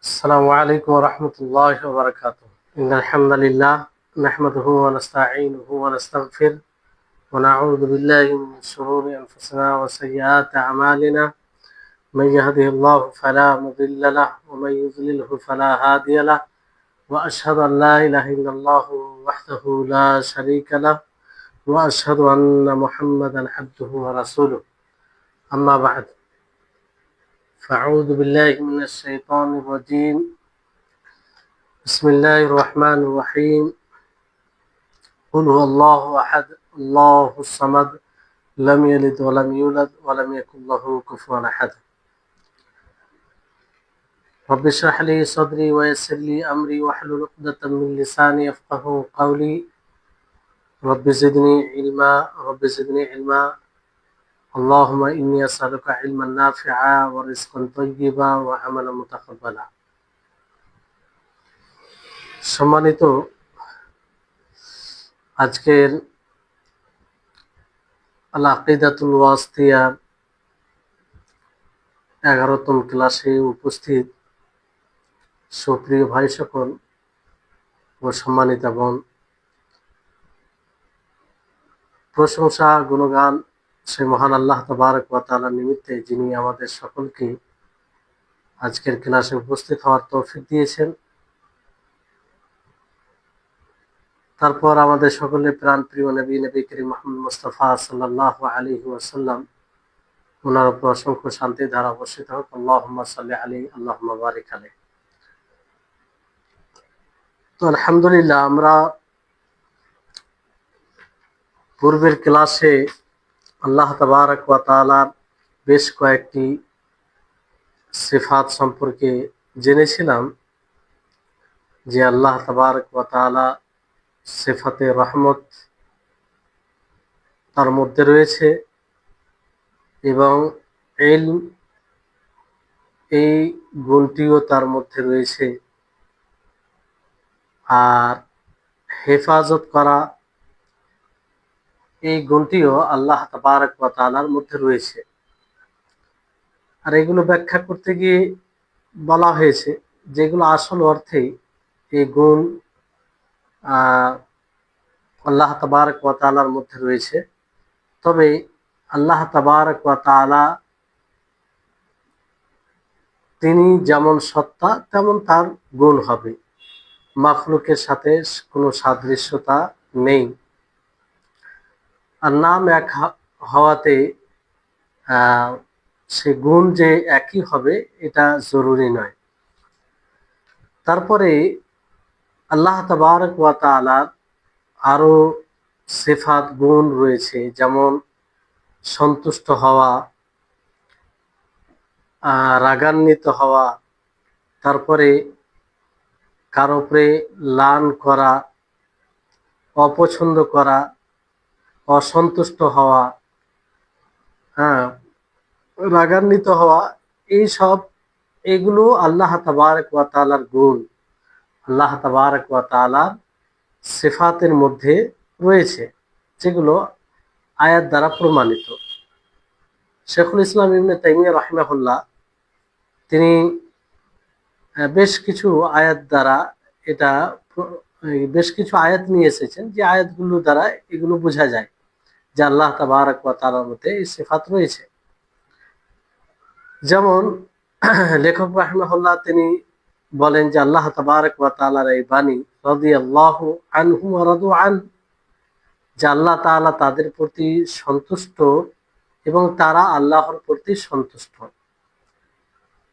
السلام عليكم ورحمة الله وبركاته. إن الحمد لله نحمده ونستعينه ونستغفر ونعوذ بالله من شرور أنفسنا وسيئات أعمالنا. من يهده الله فلا مضل له ومن يضلله فلا هادي له، وأشهد أن لا إله إلا الله وحده لا شريك له، وأشهد أن محمدا عبده ورسوله. أما بعد، فأعوذ بالله من الشيطان الرجيم. بسم الله الرحمن الرحيم. قل هو الله أحد الله الصمد لم يلد ولم يولد ولم يكن له كفوا أحد. رب اشرح لي صدري ويسر لي أمري واحلل عقدة من لساني يفقهوا قولي. رب زدني علما رب زدني علما. اللهم إني أسألك علما نافعا ورزقا طيبا وعملا متقبلا. সম্মানিত, আজকের আল আকিদাতুল ওয়াসিতিয়ার 11তম ক্লাসে উপস্থিত সুপ্রিয় ভাই সকল ও সম্মানিতা বোন, প্রশংসা গুণগান সেই মহান আল্লাহ তাবারক ওয়া তাআলার নিমিত্তে, যিনি আমাদের সকলকে আজকের ক্লাসে উপস্থিত হওয়ার তৌফিক দিয়েছেন। তারপর আমাদের সকলের প্রাণপ্রিয় নবী করিম মুহাম্মদ মুস্তাফা সাল্লাল্লাহু আলাইহি ওয়াসাল্লাম, ওনার উপর অসংখ্য শান্তি ধারা বর্ষিত হোক। আল্লাহুম্মা সাল্লি আলাইহি আল্লাহুম্মা বারিক আলাইহি। তো আলহামদুলিল্লাহ, আমরা পূর্বের ক্লাসে আল্লাহ তাবারক ওয়া তাআলার বেশ কয়েকটি সিফাত সম্পর্কে জেনেছিলাম, যে আল্লাহ তাবারক ওয়া তাআলা সিফাতে রহমত তার মধ্যে রয়েছে, এবং ইলম এই গুণটিও তার মধ্যে রয়েছে, আর হেফাজত করা এই গুণটিও আল্লাহ তাবারক ওয়া তাআলার মধ্যে রয়েছে। আর এগুলো ব্যাখ্যা করতে গিয়ে বলা হয়েছে যেগুলো আসল অর্থেই এই গুণ আল্লাহ তাবারক ওয়া তাআলার মধ্যে রয়েছে। তবে আল্লাহ তাবারক ওয়া তাআলা তিনি যেমন সত্তা তেমন তার গুণ হবে, মাখলুকের সাথে কোনো সাদৃশ্যতা নেই। আর নাম এক হওয়াতে সে গুণ যে একই হবে এটা জরুরি নয়। তারপরে আল্লাহ তাবারক ওয়া তাআলার আরো সিফাত গুণ রয়েছে, যেমন সন্তুষ্ট হওয়া, রাগান্বিত হওয়া, তারপরে কারো উপরে লান করা, অপছন্দ করা, অসন্তুষ্ট হওয়া, রাগান্বিত হওয়া, এগুলো আল্লাহ তাবারক ওয়া তাআলার গুণ, আল্লাহ তাবারক ওয়া তাআলার সিফাতের মধ্যে রয়েছে, যেগুলো আয়াত দ্বারা প্রমাণিত। শেখুল ইসলাম ইবনে তাইমিয়া রাহিমাহুল্লাহ তিনি বেশ কিছু আয়াত দ্বারা বেশ কিছু আয়াত নিয়ে এসেছেন, যে আয়াতগুলো দ্বারা এগুলো বোঝা যায় যে আল্লাহ তাবারক ওয়া তাআলার মধ্যে এই সিফাত রয়েছে। যেমন লেখক রাহিমাহুল্লাহ তিনি বলেন যে আল্লাহ তাবারক ওয়া তাআলার এই বাণী রাদিয়াল্লাহু আনহু ওয়া রাদু আন, যে আল্লাহ তাআলা তাদের প্রতি সন্তুষ্ট এবং তারা আল্লাহর প্রতি সন্তুষ্ট।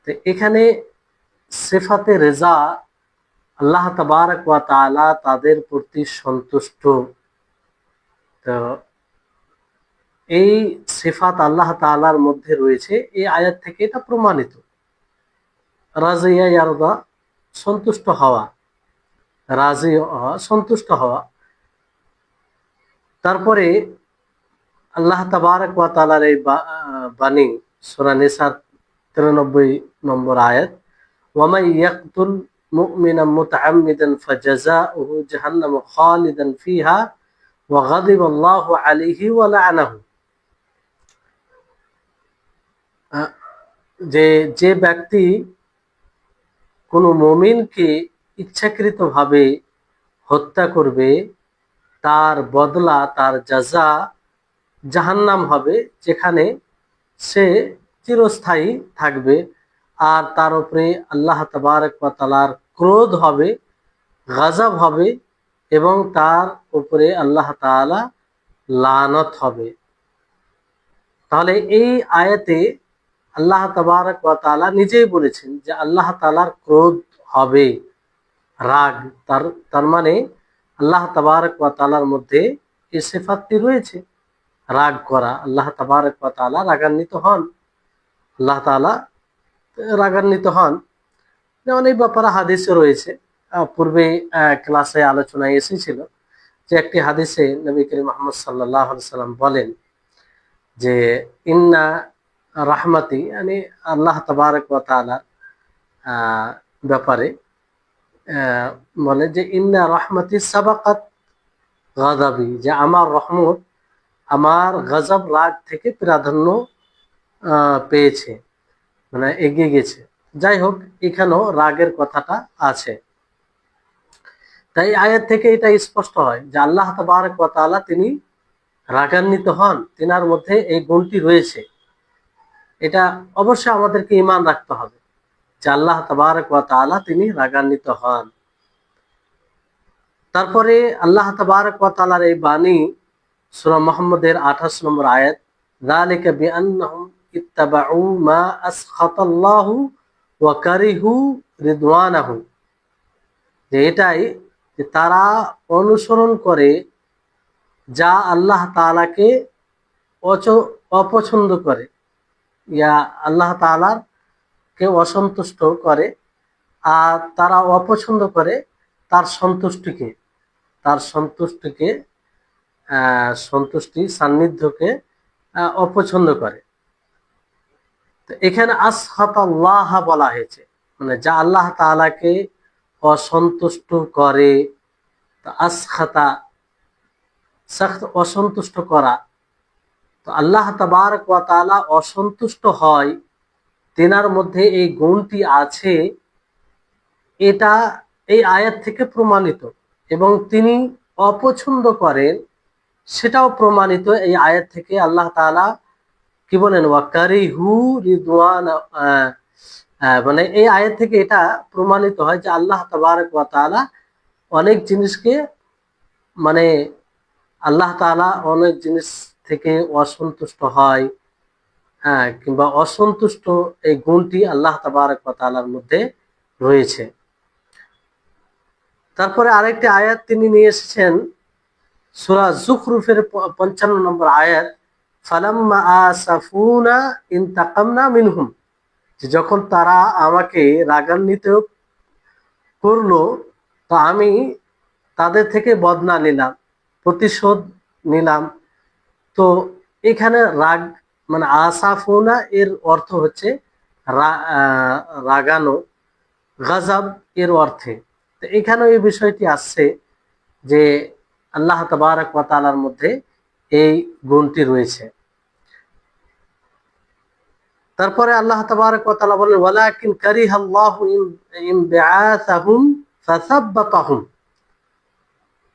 তো এখানে সিফাতে রেজা, আল্লাহ তাবারক ওয়া তাআলা তাদের প্রতি সন্তুষ্ট, তো এই সিফাত আল্লাহ তাআলার মধ্যে রয়েছে, এই আয়াত থেকে এটা প্রমাণিত। রাজিয়া ইয়ারদা, সন্তুষ্ট হওয়া, রাজি হওয়া, সন্তুষ্ট হওয়া। তারপরে আল্লাহ তাবারক ওয়া তাআলার এই বাণী সূরা নিসার 93 নম্বর আয়াত, ওয়ামান ইয়াকতুল মুমিনান মুতাআম্মিদান ফাজাযাউহু জাহান্নাম খালিদান ফিহা ওয়া গাদিবাল্লাহু আলাইহি ওয়া লা'নাহু। যে ব্যক্তি কোনো মুমিনকে ইচ্ছাকৃতভাবে হত্যা করবে, তার বদলা, তার জাযা জাহান্নাম হবে, যেখানে সে চিরস্থায়ী থাকবে। আর তার উপরে আল্লাহ তাবারক ওয়া তাআলার ক্রোধ হবে, গজব হবে, এবং তার উপরে আল্লাহ তাআলা লানত হবে। তাহলে এই আয়াতে আল্লাহ তাবারক ওয়া তাআলা নিজেই বলেছেন যে আল্লাহ তাআলার ক্রোধ হবে, রাগ। তার তার মানে আল্লাহ তাবারক ওয়া তাআলার মধ্যে এই সিফাতটি রয়েছে, রাগ করা। আল্লাহ তাবারক ওয়া তাআলা রাগান্বিত হন, আল্লাহ তাআলা রাগান্বিত হন। যেমন এই ব্যাপারে হাদিসে রয়েছে, পূর্বে ক্লাসে আলোচনায় এসেছিল যে একটি হাদিসে নবী করিম মুহাম্মদ সাল্লাল্লাহু আলাইহি সাল্লাম বলেন যে ইন্না রাহমাতি, মানে আল্লাহ তাবারক ওয়া তাআলার ব্যাপারে বলে যে ইন্না রাহমাতি সাবাকাত গাযাবি, যে আমার রহমত আমার গজব, রাগ থেকে প্রাধান্য পেয়েছে, মানে এগিয়ে গেছে। যাই হোক, এখানেও রাগের কথাটা আছে। তাই আয়াত থেকে এটা স্পষ্ট হয় যে আল্লাহ তাবারক ওয়া তাআলা তিনি রাগান্বিত হন, তিনার মধ্যে এই গুণটি রয়েছে। এটা অবশ্যই আমাদেরকে ঈমান রাখতে হবে যে আল্লাহ তাবারক ওয়া তাআলা তিনি রাগান্বিত হন। তারপরে আল্লাহ তাবারক ওয়া তাআলার এই বাণী সূরা মুহাম্মদের 28 নম্বর আয়াত, যালিকা বিআন্নাহুম ইত্তাবাউ মা আসখাতাল্লাহু ওয়া কারিহু রিদওয়ানাহু, যে এটাই যে তারা অনুসরণ করে যা আল্লাহ তাআলাকে অপছন্দ করে, ইয়া আল্লাহ তাআলার কে অসন্তুষ্ট করে, আর তারা অপছন্দ করে তার সন্তুষ্টিকে, তার সন্তুষ্টিকে সন্তুষ্টি সান্নিধ্যকে অপছন্দ করে। তো এখানে আসখাতাল্লাহ বলা হয়েছে, মানে যা আল্লাহ তাআলাকে অসন্তুষ্ট করে। তো আসখাতা অসন্তুষ্ট করা, তো আল্লাহ তাবারক ওয়া তাআলা অসন্তুষ্ট হয়, তেনার মধ্যে এই গুণটি আছে, এটা এই আয়াত থেকে প্রমাণিত। এবং তিনি অপছন্দ করেন, সেটাও প্রমাণিত এই আয়াত থেকে। আল্লাহ তাআলা কি বলেন, ওয়াকারিহু রিদওয়ান, মানে এই আয়াত থেকে এটা প্রমাণিত হয় যে আল্লাহ তাবারক ওয়া তাআলা অনেক জিনিসকে, মানে আল্লাহ তাআলা অনেক জিনিস থেকে অসন্তুষ্ট হয়, কিংবা অসন্তুষ্ট এই গুণটি আল্লাহ তাবারক ওয়া তাআলার মধ্যে রয়েছে। তারপরে আরেকটি আয়াত তিনি নিয়ে এসেছেন সূরা যুখরুফের 55 নম্বর আয়াত, ফালাম্মা আসাফুনা ইনতাকামনা মিনহুম, যে যখন তারা আমাকে রাগান্বিত করলো, তো আমি তাদের থেকে বদলা নিলাম, প্রতিশোধ নিলাম। তো এখানে রাগ, মানে আসাফুনা এর অর্থ হচ্ছে রাগানো, গজব এর অর্থে। তো এখানে এই বিষয়টি আসছে যে আল্লাহ তাবারক ওয়া তাআলার মধ্যে এই গুণটি রয়েছে। তারপরে আল্লাহ তাবারক ওয়া তাআলা বলেন, ওয়ালাকিন কারিহাল্লাহু ইনবিআসাহুম ফাসাব্বাতাহুম,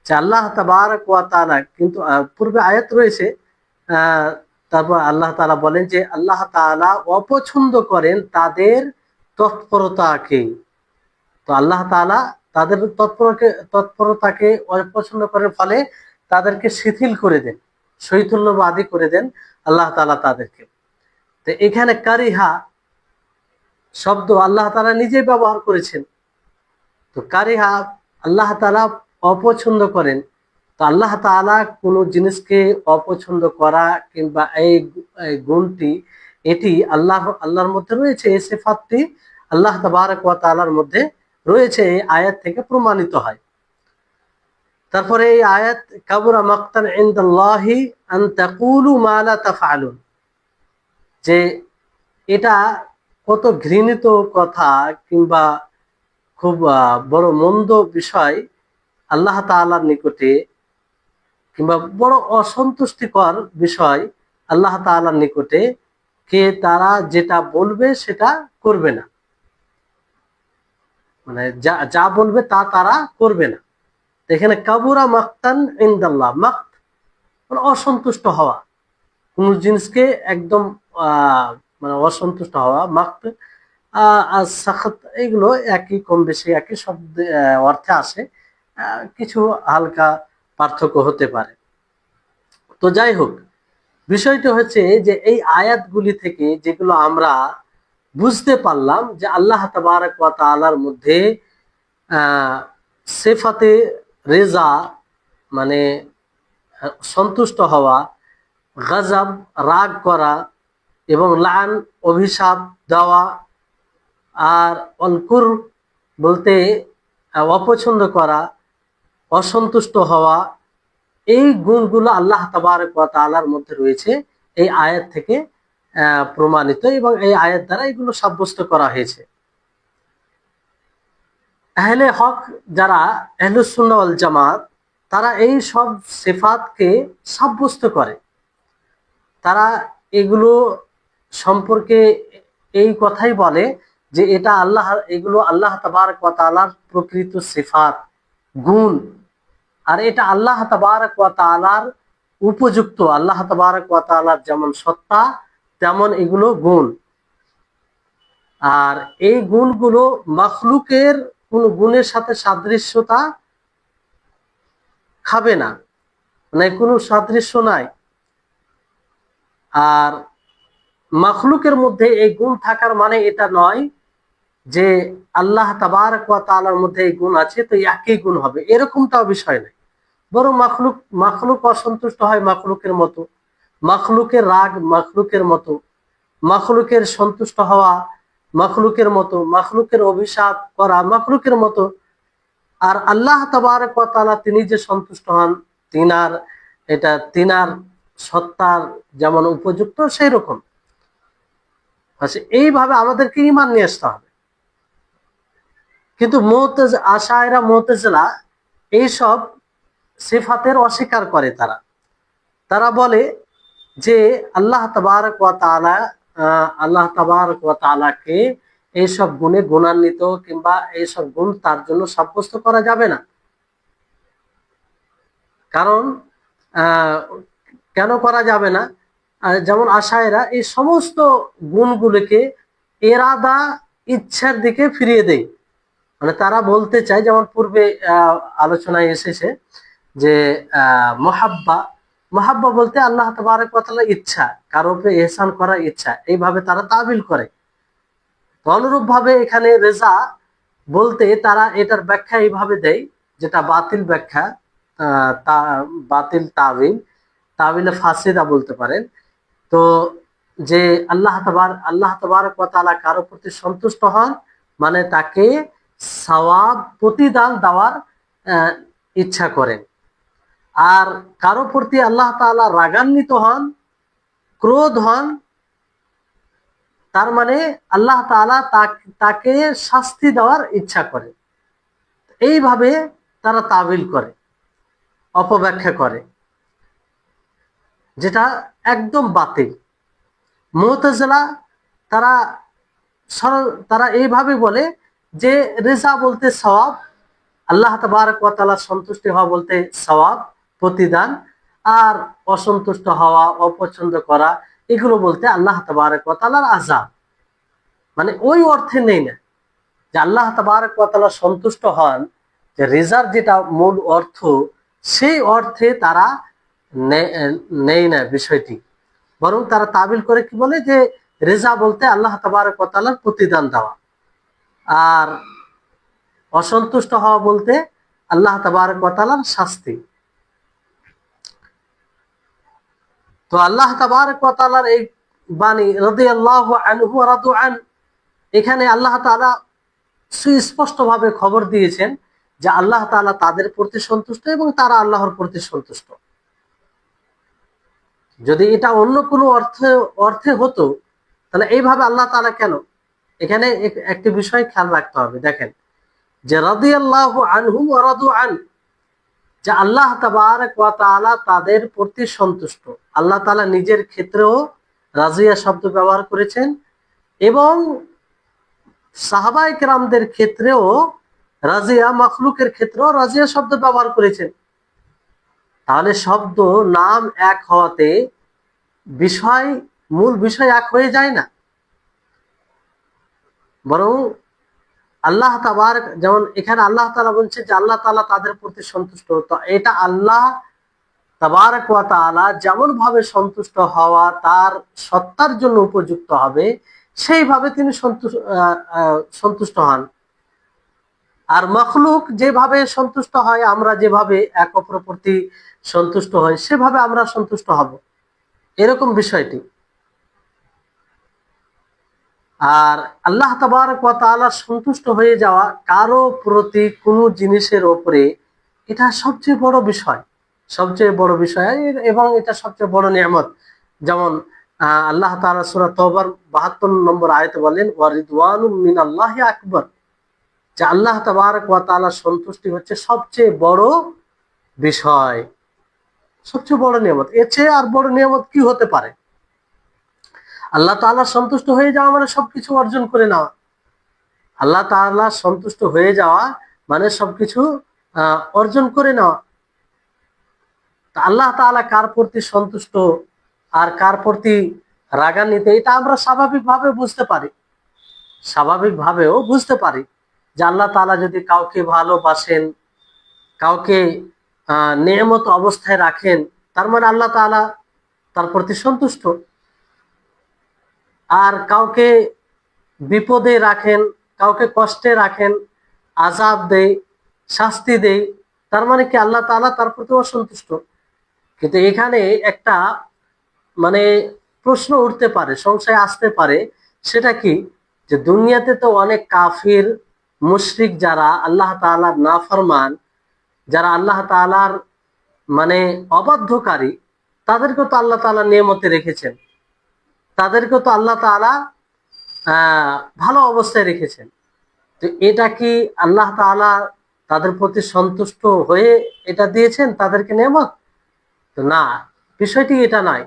যে আল্লাহ তাবারক ওয়া তাআলা, কিন্তু পূর্বে আয়াত রয়েছে, তারপর আল্লাহ তাআলা বলেন যে আল্লাহ তাআলা অপছন্দ করেন তাদের তৎপরতাকে। তো আল্লাহ তাআলা তাদের তৎপরতাকে অপছন্দ করার ফলে তাদেরকে শিথিল করে দেন, শৈথল্যবাদী করে দেন আল্লাহ তাআলা তাদেরকে। তো এখানে কারিহা শব্দ আল্লাহ তাআলা নিজেই ব্যবহার করেছেন। তো কারিহা আল্লাহ তাআলা অপছন্দ করেন। তো আল্লাহ তাআলা কোনো জিনিসকে অপছন্দ করা কিংবা এই গুণটি, এটি আল্লাহর মধ্যে রয়েছে, এই সিফাতটি আল্লাহ তাবারক ওয়া তাআলার মধ্যে রয়েছে, এই আয়াত থেকে প্রমাণিত হয়। তারপরে এই আয়াত, কাবুরা মাকতান ইনদাল্লাহি আন তাকুলু মা লা তাফআলুন, যে এটা কত ঘৃণিত কথা কিংবা খুব বড় মন্দ বিষয় আল্লাহ তাআলার নিকটে, কিংবা বড় অসন্তুষ্টিকর বিষয় আল্লাহ তাআলার নিকটে, কে তারা যেটা বলবে সেটা করবে না। মানে যা যা বলবে তা তারা করবে না। এখানে কাবুরা মাক্তান ইনদাল্লাহ, মাক্ত মানে অসন্তুষ্ট হওয়া, কোন জিনিসকে একদম মানে অসন্তুষ্ট হওয়া, মাক্ত আর সাখাত, এগুলো একই, কম বেশি একই শব্দ অর্থে আসে, কিছু হালকা পার্থক্য হতে পারে। তো যাই হোক, বিষয়টি হচ্ছে যে এই আয়াতগুলি থেকে যেগুলো আমরা বুঝতে পারলাম যে আল্লাহ তাবারক ওয়া তাআলার মধ্যে সিফাতে রেজা মানে সন্তুষ্ট হওয়া, গজব রাগ করা, এবং লান অভিশাপ দেওয়া, আর অলকুর বলতে অপছন্দ করা, অসন্তুষ্ট হওয়া, এই গুণগুলো আল্লাহ তাবারক ওয়া তাআলার মধ্যে রয়েছে এই আয়াত থেকে প্রমাণিত, এবং এই আয়াত দ্বারা এগুলো সাব্যস্ত করা হয়েছে। আহলে হক যারা আহলুস সুন্নাহ ওয়াল জামাত, তারা এই সব সিফাতকে সাব্যস্ত করে। তারা এগুলো সম্পর্কে এই কথাই বলে যে এটা আল্লাহ, এগুলো আল্লাহ তাবারক ওয়া তাআলার প্রকৃত সিফাত, গুণ, আর এটা আল্লাহ তাবারক ওয়া তাআলার উপযুক্ত। আল্লাহ তাবারক ওয়া তাআলার যেমন সত্তা তেমন এগুলো গুণ, আর এই গুণগুলো মাখলুকের কোন গুণের সাথে সাদৃশ্যতা খাবে না, মানে কোনো সাদৃশ্য নাই। আর মাখলুকের মধ্যে এই গুণ থাকার মানে এটা নয় যে আল্লাহ তাবারক ওয়া তাআলার মধ্যে এই গুণ আছে তো একই গুণ হবে, এরকমটাও বিষয় নাই। বরং মাখলুক অসন্তুষ্ট হয় মাখলুকের মতো, মাখলুকের রাগ মাখলুকের মতো, মাখলুকের সন্তুষ্ট হওয়া মাখলুকের মতো, মাখলুকের অভিশাপ করা মাখলুকের মতো। আর আল্লাহ তাবারক ওয়া তাআলা তিনি যে সন্তুষ্ট হন, তিনার সত্তার যেমন উপযুক্ত সেই রকম। এইভাবে আমাদেরকে ঈমান নিয়ে আসতে হবে। কিন্তু আশায়রা মুতাজিলা এইসব সিফাতের অস্বীকার করে। তারা বলে যে আল্লাহ তাবারক ওয়া তাআলাকে এইসব গুণে গুণান্বিত কিংবা এইসব গুণ তার জন্য সাব্যস্ত করা যাবে না। কারণ কেন করা যাবে না? যেমন আশায়রা এই সমস্ত গুণগুলোকে এরাদা, ইচ্ছার দিকে ফিরিয়ে দেয়। মানে তারা বলতে চায়, যেমন পূর্বে আলোচনায় এসেছে যে মহাব্বা বলতে আল্লাহ তাবারক ওয়া তাআলার ইচ্ছা, কারো উপরে ইহসান করার ইচ্ছা, এইভাবে তারা তাবিল করে। অনুরূপ ভাবে এখানে রেজা বলতে তারা এটার ব্যাখ্যা এইভাবে দেয়, যেটা বাতিল ব্যাখ্যা, বাতিল তাবিলে ফাসিদা বলতে পারেন। তো যে আল্লাহ তাবারক ওয়া তাআলা কারো প্রতি সন্তুষ্ট হন মানে তাকে সওয়াব প্রতিদান দেওয়ার ইচ্ছা করেন। আর কারো প্রতি আল্লাহ তাআলা রাগান্বিত হন, ক্রোধ হন, তার মানে আল্লাহ তাআলা তাকে শাস্তি দেওয়ার ইচ্ছা করে। এইভাবে তারা তাবিল করে, অপব্যাখ্যা করে, যেটা একদম বাতিল। মুতাজিলা তারা এইভাবে বলে যে রেজা বলতে সওয়াব, আল্লাহ তাবারক ওয়া তাআলা সন্তুষ্টি হওয়া বলতে সওয়াব, প্রতিদান, আর অসন্তুষ্ট হওয়া, অপছন্দ করা, এগুলো বলতে আল্লাহ তাবারক ওয়া তাআলার আযাব। মানে ওই অর্থে নেই না যে আল্লাহ তাবারক ওয়া তাআলা সন্তুষ্ট হন, যে রেজার যেটা মূল অর্থ, সেই অর্থে তারা নেই না বিষয়টি। বরং তারা তাবিল করে কি বলে যে রেজা বলতে আল্লাহ তাবারক ওয়া তাআলার প্রতিদান দেওয়া, আর অসন্তুষ্ট হওয়া বলতে আল্লাহ তাবারক ওয়া তাআলার শাস্তি। তো আল্লাহ তাবারক ওয়া তাআলার এই বাণী রাদিয়াল্লাহু আনহু ওয়া রাদু আন, এখানে আল্লাহ তাআলা সুস্পষ্টভাবে খবর দিয়েছেন যে আল্লাহ তাআলা তাদের প্রতি সন্তুষ্ট এবং তারা আল্লাহর প্রতি সন্তুষ্ট। যদি এটা অন্য কোনো অর্থে হতো তাহলে এইভাবে আল্লাহ তাআলা কেন? এখানে একটি বিষয় খেয়াল রাখতে হবে। দেখেন যে রাদিয়াল্লাহু আনহুম ওয়া রাদু আন, যে আল্লাহ তাবারক ওয়া তাআলা তাদের প্রতি সন্তুষ্ট। আল্লাহ তাআলা নিজের ক্ষেত্রেও রাজিয়া শব্দ ব্যবহার করেছেন, এবং সাহাবায়ে কেরামদের ক্ষেত্রেও রাজিয়া, মখলুকের ক্ষেত্রেও রাজিয়া শব্দ ব্যবহার করেছেন। তাহলে শব্দ নাম এক হওয়াতে বিষয়, মূল বিষয় এক হয়ে যায় না, বরং আল্লাহ তাবারক, যেমন এখানে আল্লাহ তাআলা বলছে যে আল্লাহ তাআলা তাদের প্রতি সন্তুষ্ট। তো এটা আল্লাহ তাবারক ওয়া তাআলা যেমন ভাবে সন্তুষ্ট হওয়া তার সত্তার জন্য উপযুক্ত হবে, সেইভাবে তিনি সন্তুষ্ট হন। আর মখলুক যেভাবে সন্তুষ্ট হয়, আমরা যেভাবে এক অপরের প্রতি সন্তুষ্ট হই, সেভাবে আমরা সন্তুষ্ট হব, এরকম বিষয়টি। আর আল্লাহ তাবারক ওয়া তাআলা সন্তুষ্ট হয়ে যাওয়া কারো প্রতি কোনো জিনিসের উপরে, এটা সবচেয়ে বড় বিষয়, সবচেয়ে বড় বিষয়, এবং এটা সবচেয়ে বড় নিয়ামত। যেমন আল্লাহ তাআলা সূরা তওবার ৭২ নম্বর আয়াতে বলেন, ওয়া রিদওয়ানুম মিনাল্লাহি আকবার, যে আল্লাহ তাবারক ওয়া তাআলা সন্তুষ্টি হচ্ছে সবচেয়ে বড় বিষয়, সবচেয়ে বড় নিয়ামত। এর চেয়ে আর বড় নিয়ামত কি হতে পারে? আল্লাহ তাআলা সন্তুষ্ট হয়ে যাওয়া মানে সবকিছু অর্জন করে নেওয়া। আল্লাহ তাআলা সন্তুষ্ট হয়ে যাওয়া মানে সবকিছু অর্জন করে নেওয়া। আল্লাহ তাআলা কার প্রতি সন্তুষ্ট আর কার প্রতি রাগান্বিত, এটা আমরা স্বাভাবিকভাবে বুঝতে পারি, স্বাভাবিকভাবেও বুঝতে পারি যে আল্লাহ তাআলা যদি কাউকে ভালোবাসেন, কাউকে নেয়ামত অবস্থায় রাখেন, তার মানে আল্লাহ তাআলা তার প্রতি সন্তুষ্ট। আর কাউকে বিপদে রাখেন, কাউকে কষ্টে রাখেন, আযাব দেয়, শাস্তি দেয়, তার মানে কি আল্লাহ তাআলা তার প্রতি অসন্তুষ্ট। কিন্তু এখানে একটা মানে প্রশ্ন উঠতে পারে, সংশয় আসতে পারে, সেটা কি, যে দুনিয়াতে তো অনেক কাফির মুশরিক যারা আল্লাহ তাআলার নাফরমান, যারা আল্লাহ তাআলার মানে অবাধ্যকারী, তাদেরকে তো আল্লাহ তাআলা নিয়ামতে রেখেছেন, তাদেরকে তো আল্লাহ তাআলা ভালো অবস্থায় রেখেছেন। তো এটা কি আল্লাহ তাআলা তাদের প্রতি সন্তুষ্ট হয়ে এটা দিয়েছেন তাদেরকে নিয়ামত? তো না, বিষয়টি এটা নয়।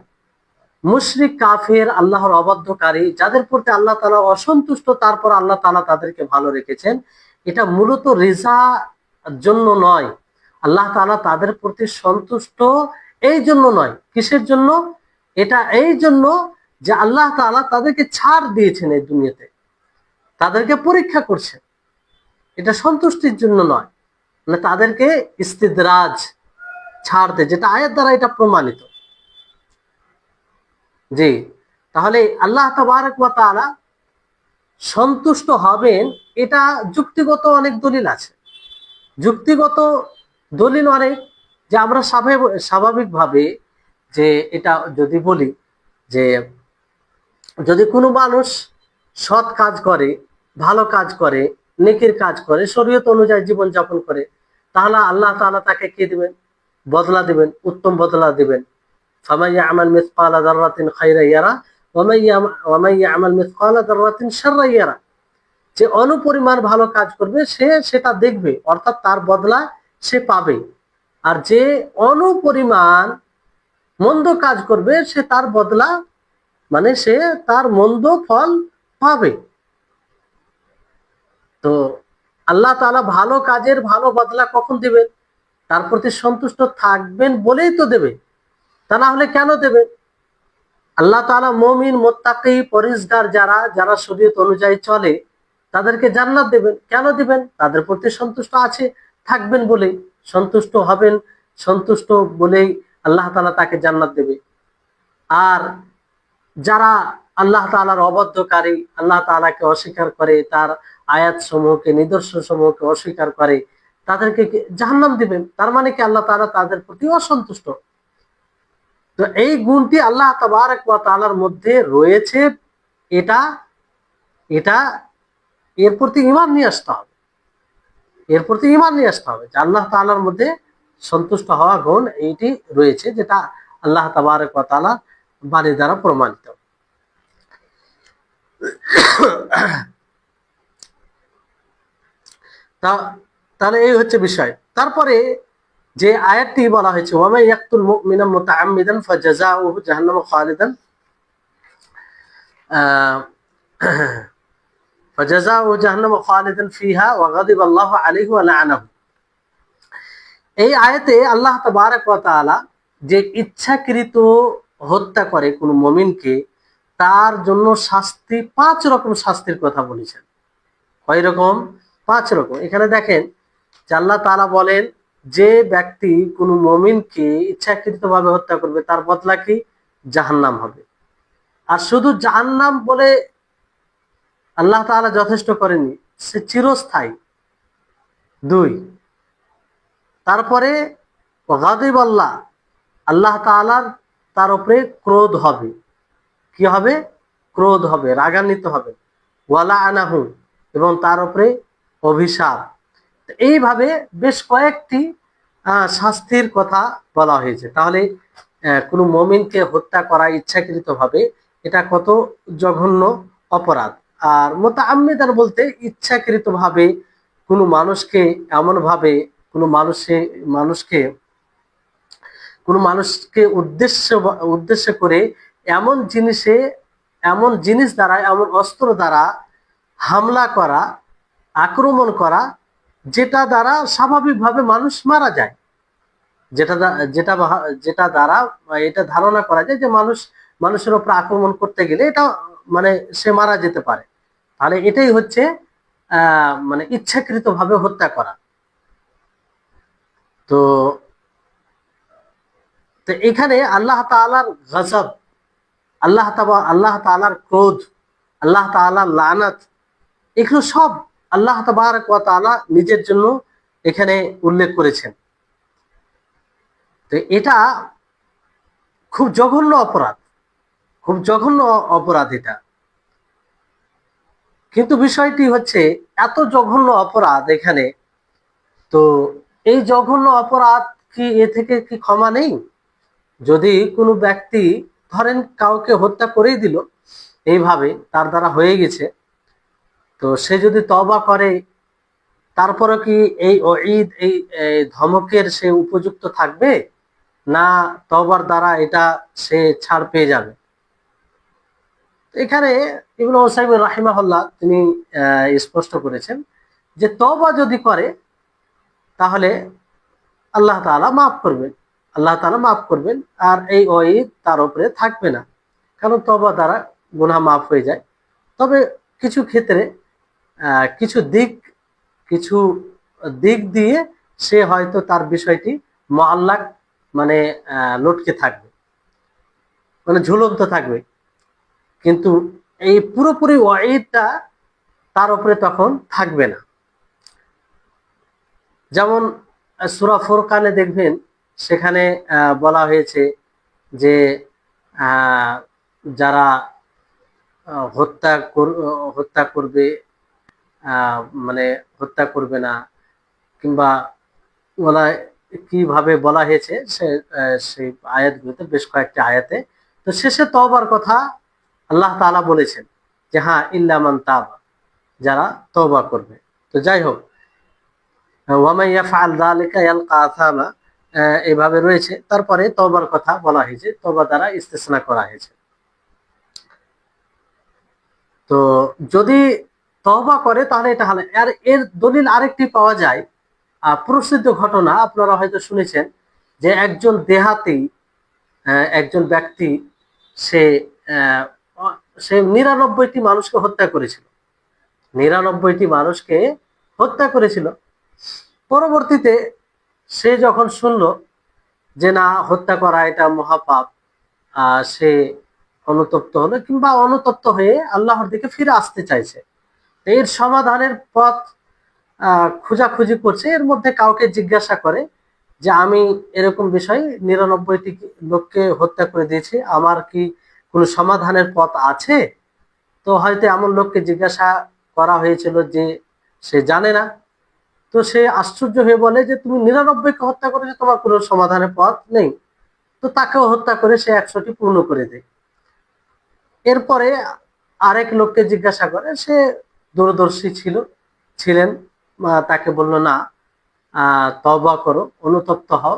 মুশরিক কাফের আল্লাহর অবাধ্যকারী যাদের প্রতি আল্লাহ তাআলা অসন্তুষ্ট, তারপর আল্লাহ তাআলা তাদেরকে ভালো রেখেছেন, এটা মূলত রিজা জন্য নয়। আল্লাহ তাআলা তাদের প্রতি সন্তুষ্ট এই জন্য নয়। কিসের জন্য? এটা এই জন্য যে আল্লাহ তাআলা তাদেরকে ছাড় দিয়েছেন এই দুনিয়াতে, তাদেরকে পরীক্ষা করছেন, এটা সন্তুষ্টির জন্য নয়। মানে তাদেরকে ইস্তিদরাজ, ছাড় দেয়, যেটা আয়াত দ্বারা এটা প্রমাণিত। জি, তাহলে আল্লাহ তাবারক ওয়া তাআলা সন্তুষ্ট হবেন, এটা যুক্তিগত অনেক দলিল আছে, যুক্তিগত দলিল অনেক, যে আমরা স্বাভাবিকভাবে যে এটা যদি বলি, যে যদি কোনো মানুষ সৎ কাজ করে, ভালো কাজ করে, নেকির কাজ করে, শরীয়ত অনুযায়ী জীবন যাপন করে, তাহলে আল্লাহ তাআলা তাকে কি দিবেন? বদলা দিবেন, উত্তম বদলা দিবেন। ফামান ইয়ামাল মিসকালা যাররাতিন খায়রান ইয়ারা ওয়া মান ইয়ামাল মিসকালা যাররাতিন শাররান ইয়ারা, যে অনুপরিমাণ ভালো কাজ করবে সে সেটা দেখবে, অর্থাৎ তার বদলা সে পাবে। আর যে অনুপরিমাণ মন্দ কাজ করবে সে তার বদলা, মানে সে তার মন্দ ফল পাবে। তো আল্লাহ তাআলা ভালো কাজের ভালো বদলা কখন দিবেন? তার প্রতি সন্তুষ্ট থাকবেন বলেই তো দেবে, তা না হলে কেন দেবে? আল্লাহ তাআলা মুমিন, মুত্তাকি, পরহেজগার যারা, যারা শরীয়ত অনুযায়ী চলে, তাদেরকে জান্নাত দেবেন। কেন দিবেন? তাদের প্রতি সন্তুষ্ট আছে, থাকবেন বলেই, সন্তুষ্ট হবেন, সন্তুষ্ট বলেই আল্লাহ তাআলা তাকে জান্নাত দেবে। আর যারা আল্লাহ তাআলার অবাধ্যকারী, আল্লাহ তাআলাকে অস্বীকার করে, তার আয়াত সমূহকে, নিদর্শন সমূহকে অস্বীকার করে, তাদেরকে জাহান্নাম দিবেন। তার মানে কি আল্লাহ তাআলা তাদের প্রতি অসন্তুষ্ট। তো এই গুণটি আল্লাহ তাবারক ওয়া তাআলার মধ্যে রয়েছে, এটা এটা এর প্রতি ঈমান নিয়ে আসতে হবে, এর প্রতি ঈমান নিয়ে আসতে হবে যে আল্লাহ তাআলার মধ্যে সন্তুষ্ট হওয়া গুণ এইটি রয়েছে, যেটা আল্লাহ তাবারক ওয়া তাআলা বাণী দ্বারা প্রমাণিত। তাহলে এই হচ্ছে বিষয়। তারপরে যে আয়াতটি বলা হয়েছে, ওয়ামা ইয়াকতুল মুমিনা মুতাআম্মিদান ফাজাযাউহু জাহান্নামু খালিদান ফাজাযাউ জাহান্নাম খালিদান ফিহা ওয়া গাদিবা আল্লাহু আলাইহি ওয়া লা'নাহু। এই আয়াতে আল্লাহ তাবারক ওয়া তাআলা যে ইচ্ছাকৃত হত্যা করে কোন মুমিনকে তার জন্য শাস্তি 5 রকম শাস্তির কথা বলেছেন। কয় রকম? 5 রকম। এখানে দেখেন যে আল্লাহ তাআলা বলেন যে ব্যক্তি কোন মুমিনকে ইচ্ছাকৃতভাবে হত্যা করবে তার বদলা কি? জাহান্নাম হবে। আর শুধু জাহান্নাম বলে আল্লাহ তাআলা যথেষ্ট করেনি, সে চিরস্থায়ী। 2, তারপরে গাদিব আল্লাহ, আল্লাহ তাআলার তার উপরে ক্রোধ হবে। কি হবে? ক্রোধ হবে, রাগান্বিত হবে। ওয়ালা আনাহু, এবং তার উপরে অভিশাপ। এইভাবে বেশ কয়েকটি শাস্তির কথা বলা হয়েছে। তাহলে কোনো মুমিনকে হত্যা করা ইচ্ছাকৃতভাবে এটা কত জঘন্য অপরাধ। আর মুতাআম্মিদান বলতে ইচ্ছাকৃতভাবে কোনো মানুষকে এমনভাবে মানুষকে কোনো মানুষকে উদ্দেশ্য করে এমন জিনিস দ্বারা, এমন অস্ত্র দ্বারা হামলা করা, আক্রমণ করা, যেটা দ্বারা স্বাভাবিকভাবে মানুষ মারা যায়, যেটা যেটা যেটা দ্বারা এটা ধারণা করা যায় যে মানুষের উপর আক্রমণ করতে গেলে এটা মানে সে মারা যেতে পারে। তাহলে এটাই হচ্ছে মানে ইচ্ছাকৃতভাবে হত্যা করা। তো এখানে আল্লাহ তাআলার গজব, আল্লাহ তাআলার ক্রোধ, আল্লাহ তাআলার লানত, এগুলো সব আল্লাহ তাবারক ওয়া তাআলা নিজের জন্য এখানে উল্লেখ করেছেন। তো এটা খুব জঘন্য অপরাধ, খুব জঘন্য অপরাধ এটা। কিন্তু বিষয়টি হচ্ছে এত জঘন্য অপরাধ এখানে, তো এই জঘন্য অপরাধ কি এ থেকে কি ক্ষমা নেই? যদি কোনো ব্যক্তি ধরেন কাউকে হত্যা করেই দিল, এইভাবে তার দ্বারা হয়ে গেছে, তো সে যদি তওবা করে তারপরে কি এই ওঈদ, এই ধমকের সে উপযুক্ত থাকবে, না তওবার দ্বারা এটা সে ছাড় পেয়ে যাবে? এখানে ইবনে উসাইমিন রাহিমাহুল্লাহ তিনি স্পষ্ট করেছেন যে তওবা যদি করে তাহলে আল্লাহ তাআলা মাফ করবেন, আল্লাহ তাআলা মাফ করবেন, আর এই ওঈদ তার উপরে থাকবে না, কারণ তওবা দ্বারা গুনাহ মাফ হয়ে যায়। তবে কিছু ক্ষেত্রে কিছু দিক দিয়ে সে হয়তো তার বিষয়টি মুআল্লাক, মানে লটকে থাকবে, মানে ঝুলন্ত থাকবে, কিন্তু এই পুরোপুরি ওয়াঈদটা তার উপরে তখন থাকবে না। যেমন সূরা ফুরকানে দেখবেন সেখানে বলা হয়েছে যে যারা হত্যা করবে, মানে হত্যা করবে না, কিংবা বলা কিভাবে বলা হয়েছে সেই আয়াতগুলোতে, বেশ কয়েকটি আয়াতে। তো শেষে তওবার কথা আল্লাহ তাআলা বলেছেন যে হ্যাঁ, ইল্লা মান তাবা, যারা তওবা করবে। তো যাই হোক, ওয়া মান ইয়াফআল যালিকা ইয়ালকা আসামা, এভাবে রয়েছে। তারপরে তওবার কথা বলা হয়েছে, তওবা দ্বারা ইস্তিসনা করা হয়েছে। তো যদি তওবা করে তাহলে এটা হালাল। আর এর দলিল আরেকটি পাওয়া যায়, প্রসিদ্ধ ঘটনা আপনারা হয়তো শুনেছেন, যে একজন দেহাতি, একজন ব্যক্তি, সে 99টি মানুষকে হত্যা করেছিল, 99টি মানুষকে হত্যা করেছিল। পরবর্তীতে সে যখন শুনল যে না, হত্যা করা এটা মহাপাপ, সে অনুতপ্ত হলো, কিংবা অনুতপ্ত হয়ে আল্লাহর দিকে ফিরে আসতে চাইছে। এর সমাধানের পথ খোঁজাখুঁজি করছে। এর মধ্যে কাউকে জিজ্ঞাসা করে যে আমি এরকম বিষয় 99টি লোককে হত্যা করে দিয়েছি, আমার কি কোনো সমাধানের পথ আছে? তো হয়তো এমন লোককে জিজ্ঞাসা করা হয়েছিল যে সে জানে না। তো সে আশ্চর্য হয়ে বলে যে তুমি 99কে হত্যা করেছো, তোমার কোনো সমাধানের পথ নেই। তো তাকেও হত্যা করে সে 100টি পূর্ণ করে দেয়। এরপরে আরেক লোককে জিজ্ঞাসা করে, সে দূরদর্শী ছিলেন, তাকে বললো না, তওবা করো, অনুতপ্ত হও,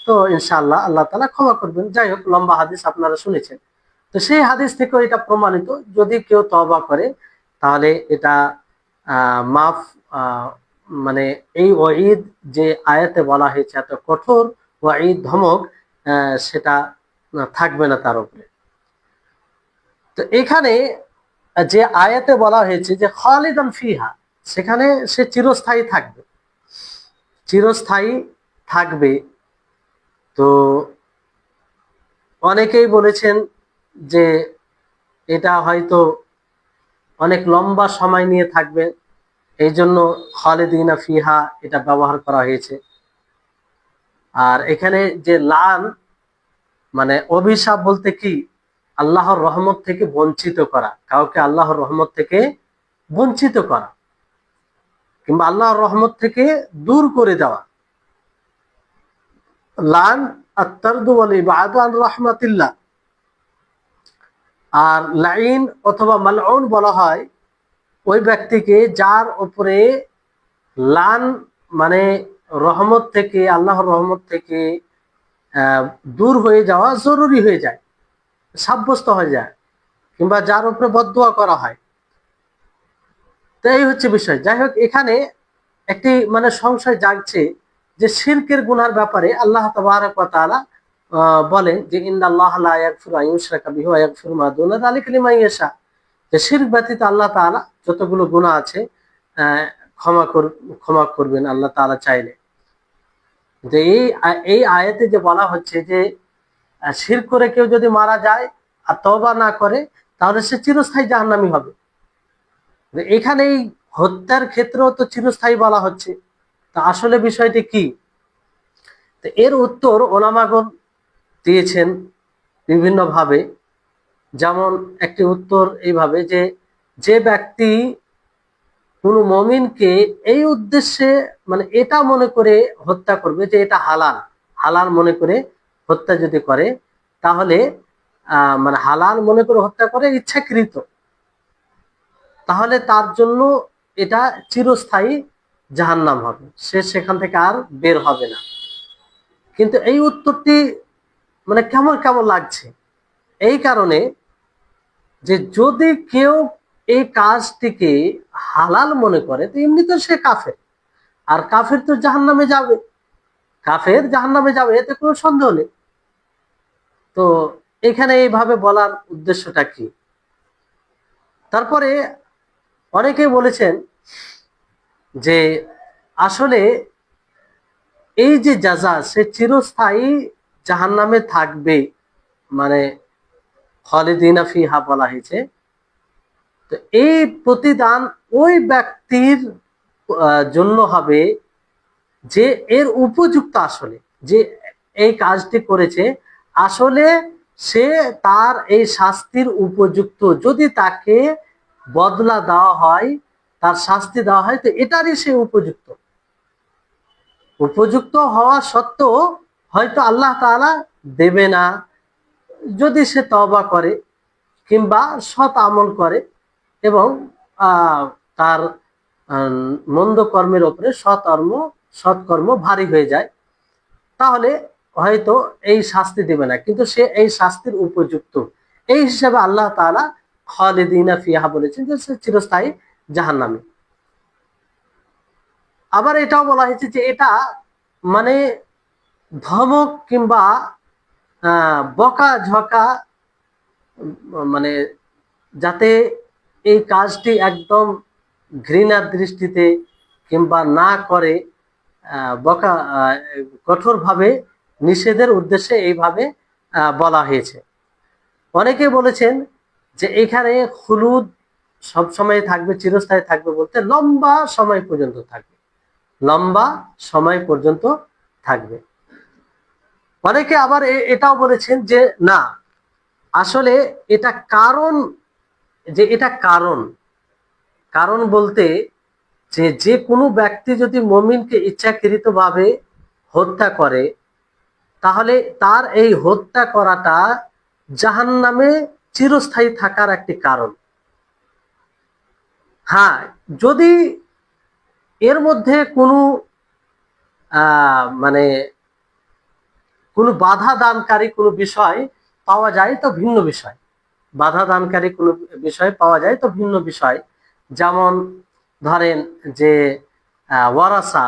তো ইনশাআল্লাহ আল্লাহ তাআলা ক্ষমা করবেন। যাই হোক, লম্বা হাদিস আপনারা শুনেছেন। তো সেই হাদিস থেকে এটা প্রমাণিত, যদি কেউ তওবা করে তাহলে এটা মাফ, মানে এই ওয়াঈদ যে আয়াতে বলা হয়েছে এত কঠোর ওয়াঈদ, ধমক, সেটা থাকবে না তার উপরে। তো এখানে যে আয়াতে বলা হয়েছে যে খালিদান ফিহা, সেখানে সে চিরস্থায়ী থাকবে, চিরস্থায়ী থাকবে। তো অনেকেই বলেছেন যে এটা হয়তো অনেক লম্বা সময় নিয়ে থাকবে, এই জন্য খালিদিনা ফিহা এটা ব্যবহার করা হয়েছে। আর এখানে যে লান, মানে অভিশাপ বলতে কি, আল্লাহর রহমত থেকে বঞ্চিত করা, কাউকে আল্লাহর রহমত থেকে বঞ্চিত করা কিংবা আল্লাহর রহমত থেকে দূর করে দেওয়া। লান আত-তারদু ওয়াল ইবআদু আন রাহমাতিল্লাহ। আর লাইন অথবা মালউন বলা হয় ওই ব্যক্তিকে যার উপরে লান, মানে রহমত থেকে, আল্লাহর রহমত থেকে দূর হয়ে যাওয়া জরুরি হয়ে যায়, সাব্যস্ত হয়ে যায়, কিংবা যার উপরে বদদুয়া করা হয়। তো এই হচ্ছে বিষয়। যাই হোক, এখানে একটি মানে সংশয় জাগছে যে শিরকের গুনার ব্যাপারে আল্লাহ তাবারক ওয়া তাআলা বলেন যে ইন্নাল্লাহা লা ইয়াগফিরু আন ইউশরাকা বিহি ওয়া ইয়াগফিরু মা দুনা যালিকা লিমান ইয়াশা, যে শিরক ব্যতীত আল্লাহ তাআলা যতগুলো গুনাহ আছে ক্ষমা করবেন আল্লাহ তাআলা চাইলে। যে এই আয়াতে যে বলা হচ্ছে যে শিরক করে কেউ যদি মারা যায় আর তওবা না করে তাহলে সে চিরস্থায়ী জাহান্নামী হবে। এখানে এই হত্যার ক্ষেত্রেও তো চিরস্থায়ী বলা হচ্ছে, তা আসলে বিষয়টি কি? তো এর উত্তর ওলামাগণ দিয়েছেন বিভিন্ন ভাবে। যেমন একটি উত্তর এইভাবে যে যে ব্যক্তি কোনো মুমিনকে এই উদ্দেশ্যে, মানে এটা মনে করে হত্যা করবে যে এটা হালাল, হালাল মনে করে হত্যা যদি করে, তাহলে মানে হালাল মনে করে হত্যা করে ইচ্ছাকৃত, তাহলে তার জন্য এটা চিরস্থায়ী জাহান্নাম হবে, সে সেখান থেকে আর বের হবে না। কিন্তু এই উত্তরটি মানে কেমন কেমন লাগছে, এই কারণে যে যদি কেউ এই কাজটিকে হালাল মনে করে তো এমনি তো সে কাফের, আর কাফের তো জাহান্নামে যাবে, কাফের জাহান্নামে যাবে, এতে কোনো সন্দেহ নেই। তো এখানে এইভাবে বলার উদ্দেশ্যটা কি? তারপরে অনেকেই বলেছেন যে আসলে এই যে জাযা, সে চিরস্থায়ী জাহান্নামে থাকবে, মানে খালিদিনা ফিহা বলা হয়েছে। তো এই প্রতিদান ওই ব্যক্তির জন্য হবে যে এর উপযুক্ত, আসলে যে এই কাজটি করেছে আসলে সে তার এই শাস্তির উপযুক্ত। যদি তাকে বদলা দেওয়া হয়, তার শাস্তি দেওয়া হয়, তো এটারই সে উপযুক্ত। উপযুক্ত হওয়া সত্ত্বেও হয়তো আল্লাহ তাআলা দেবে না, যদি সে তওবা করে কিংবা সৎ আমল করে এবং তার মন্দ কর্মের উপরে সৎকর্ম ভারী হয়ে যায়, তাহলে হয়তো এই শাস্তি দেবে না, কিন্তু সে এই শাস্তির উপযুক্ত। এই হিসাবে আল্লাহ তাআলা খালিদিনা ফিহা বলেছেন যে সে চিরস্থায়ী জাহান্নামী। আবার এটাও বলা হয়েছে যে এটা মানে ধমক কিংবা বকা ঝকা, মানে যাতে এই কাজটি একদম ঘৃণার দৃষ্টিতে কিংবা না করে, বকা কঠোরভাবে নিষেধের উদ্দেশ্যে এইভাবে বলা হয়েছে। অনেকে বলেছেন যে এখানে খুলুদ সবসময় থাকবে, চিরস্থায়ী থাকবে বলতে লম্বা সময় পর্যন্ত থাকবে, লম্বা সময় পর্যন্ত থাকবে। অনেকে আবার এটাও বলেছেন যে না, আসলে এটা কারণ, যে এটা কারণ, কারণ বলতে যে যে কোনো ব্যক্তি যদি মুমিনকে ইচ্ছাকৃতভাবে হত্যা করে তাহলে তার এই হত্যা করাটা জাহান্নামে চিরস্থায়ী থাকার একটি কারণ। হ্যাঁ, যদি এর মধ্যে কোনো মানে কোনো বাধা দানকারী কোনো বিষয় পাওয়া যায় তো ভিন্ন বিষয়, বাধা দানকারী কোনো বিষয় পাওয়া যায় তো ভিন্ন বিষয়। যেমন ধরেন যে ওয়ারাসা,